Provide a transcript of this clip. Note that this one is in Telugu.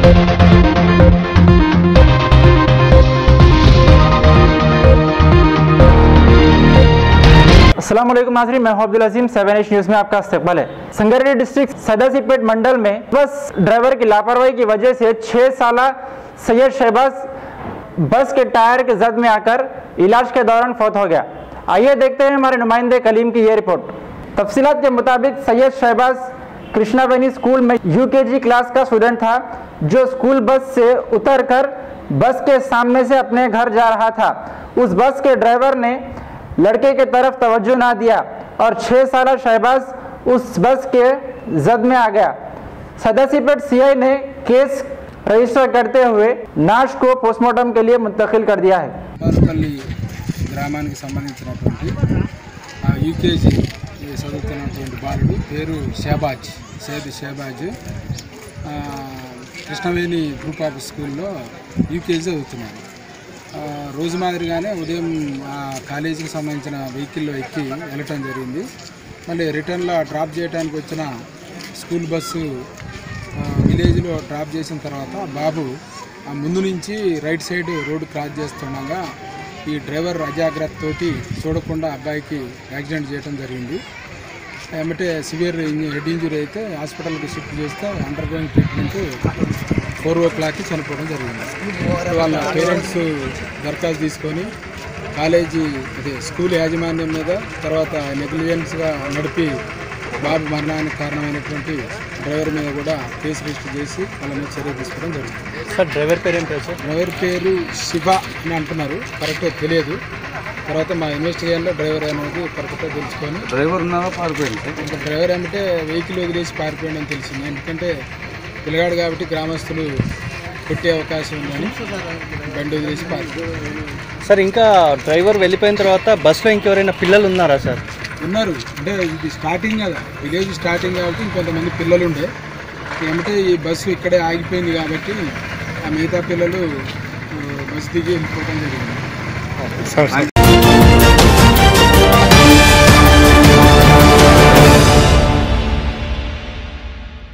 अस्सलाम वालेकुम नाज़रीन, मैं अब्दुल अजीम 7H न्यूज़ में आपका इस्तकबाल है। संगारेड्डी डिस्ट्रिक्ट सदासीपेट मंडल में बस ड्राइवर की लापरवाही की वजह से 6 साला सैयद शहबाज बस के टायर के जद में आकर इलाज के दौरान फौत हो गया। आइए देखते हैं हमारे नुमाइंदे कलीम की ये रिपोर्ट। तफसीलात के मुताबिक सैयद शहबाज कृष्णावेनी स्कूल में UKG क्लास का स्टूडेंट था, जो स्कूल बस से उतरकर बस के सामने से अपने घर जा रहा था। उस बस के ड्राइवर ने लड़के के तरफ तवज्जो ना दिया और 6 साला शहबाज उस बस के जद में आ गया। सदासीपेट CI ने केस रजिस्टर करते हुए नाश को पोस्टमार्टम के लिए मुंतकिल कर दिया है। గ్రామానికి సంబంధించినటువంటి UKG చదువుతున్నటువంటి బాలుడు పేరు షహబాజ్, సైద్ షహబాజ్ కృష్ణవేణి గ్రూప్ ఆఫ్ స్కూల్లో UKG చదువుతున్నాడు. రోజు మాదిరిగానే ఉదయం కాలేజీకి సంబంధించిన వెహికల్లో ఎక్కి వెళ్ళటం జరిగింది. మళ్ళీ రిటర్న్లో డ్రాప్ చేయడానికి వచ్చిన స్కూల్ బస్సు విలేజ్లో డ్రాప్ చేసిన తర్వాత బాబు ముందు నుంచి రైట్ సైడ్ రోడ్డు క్రాస్ చేస్తుండగా ఈ డ్రైవర్ అజాగ్రత్తతోటి చూడకుండా అబ్బాయికి యాక్సిడెంట్ చేయడం జరిగింది. ఏమంటే సివియర్ హెడ్ ఇంజరీ అయితే హాస్పిటల్కి షిఫ్ట్ చేస్తే అండర్ గోయింగ్ ట్రీట్మెంట్ 4 o'clockకి చనిపోవడం జరిగింది. వాళ్ళ పేరెంట్స్ దరఖాస్తు తీసుకొని కాలేజీ స్కూల్ యాజమాన్యం మీద తర్వాత నెగ్లిజెన్స్గా నడిపి బాబు మరణానికి కారణమైనటువంటి డ్రైవర్ మీద కూడా కేసు రిజిస్టర్ చేసి వాళ్ళ మీద చర్య తీసుకోవడం జరిగింది. సార్ డ్రైవర్ పేరు ఏంటి సార్? డ్రైవర్ పేరు శివ అని అంటున్నారు, కరెక్ట్గా తెలియదు. తర్వాత మా ఇన్వెస్టిగేషన్లో డ్రైవర్ అనేది కరెక్ట్గా తెలుసుకొని డ్రైవర్ ఉన్నారా పారిపోయింది. ఇంకా డ్రైవర్ ఏమంటే వెహికల్ వదిలేసి పారిపోయింది అని తెలిసింది. ఎందుకంటే పిల్లగాడు కాబట్టి గ్రామస్తులు కొట్టే అవకాశం ఉందని బండి వదిలేసి పారిపోయింది. సార్ ఇంకా డ్రైవర్ వెళ్ళిపోయిన తర్వాత బస్సులో ఇంకెవరైనా పిల్లలు ఉన్నారా సార్? ఉన్నారు, అంటే ఇది స్టార్టింగ్ కదా, విలేజ్ స్టార్టింగ్ కాబట్టి ఇంకొంతమంది పిల్లలు ఉండే. ఏమంటే ఈ బస్సు ఇక్కడే ఆగిపోయింది కాబట్టి ఆ మిగతా పిల్లలు బస్సు దిగి వెళ్ళిపోవడం జరిగింది.